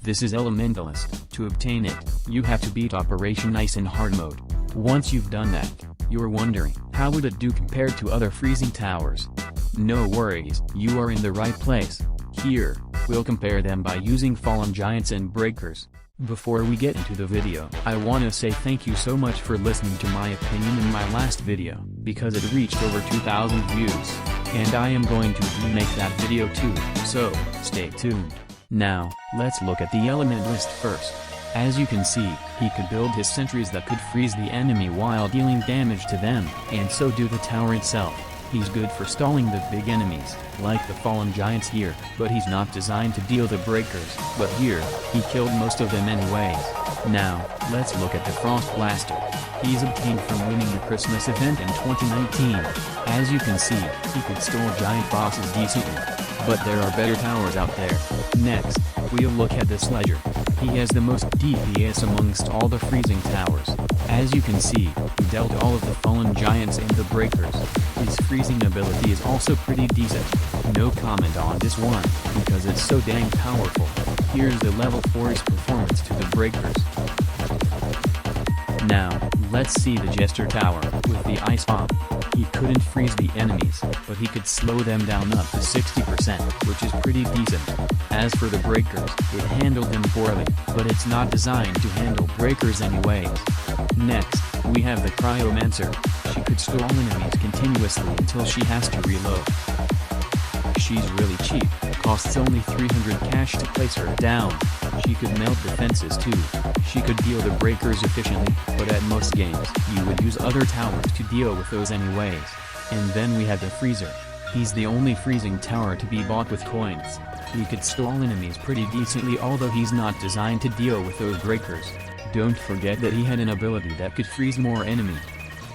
This is Elementalist. To obtain it, you have to beat Operation Ice in hard mode. Once you've done that, you're wondering, how would it do compared to other freezing towers? No worries, you are in the right place. Here, we'll compare them by using fallen giants and breakers. Before we get into the video, I want to say thank you so much for listening to my opinion in my last video, because it reached over 2,000 views, and I am going to remake that video too, so, stay tuned. Now, let's look at the Elementalist first. As you can see, he could build his sentries that could freeze the enemy while dealing damage to them, and so do the tower itself. He's good for stalling the big enemies, like the fallen giants here, but he's not designed to deal the breakers, but here, he killed most of them anyways. Now, let's look at the Frost Blaster. He's obtained from winning the Christmas event in 2019. As you can see, he could stall giant bosses decently. But there are better towers out there. Next, we'll look at this Ledger. He has the most DPS amongst all the freezing towers. As you can see, he dealt all of the fallen giants and the breakers. His freezing ability is also pretty decent. No comment on this one, because it's so dang powerful. Here's the level 4's performance to the breakers. Now, let's see the Jester tower, with the Ice Bomb. He couldn't freeze the enemies, but he could slow them down up to 60%, which is pretty decent. As for the breakers, it handled them poorly, but it's not designed to handle breakers anyways. Next, we have the Cryomancer. She could stall enemies continuously until she has to reload. She's really cheap, costs only 300 cash to place her down. She could melt defenses too. She could deal the breakers efficiently, but at most games, you would use other towers to deal with those anyways. And then we have the Freezer. He's the only freezing tower to be bought with coins. He could stall enemies pretty decently, although he's not designed to deal with those breakers. Don't forget that he had an ability that could freeze more enemies.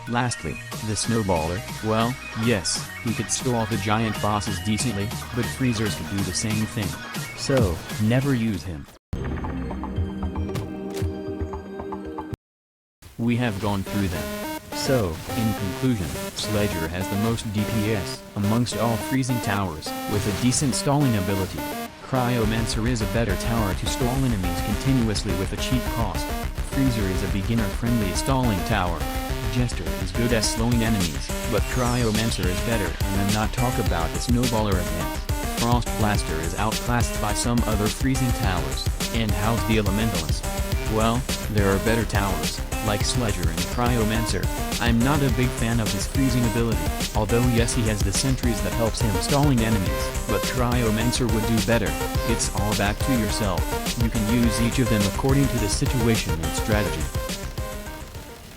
Lastly, the Snowballer. Well, yes, he could stall the giant bosses decently, but freezers could do the same thing. So, never use him. We have gone through them. So, in conclusion, Ledger has the most DPS amongst all freezing towers, with a decent stalling ability. Cryomancer is a better tower to stall enemies continuously with a cheap cost. Freezer is a beginner-friendly stalling tower. Jester is good at slowing enemies, but Cryomancer is better, and I'm not talk about the Snowballer again. Frost Blaster is outclassed by some other freezing towers. And how's the Elementalist? Well, there are better towers, like Ledger and Cryomancer. I'm not a big fan of his freezing ability, although yes, he has the sentries that helps him stalling enemies, but Cryomancer would do better. It's all back to yourself. You can use each of them according to the situation and strategy.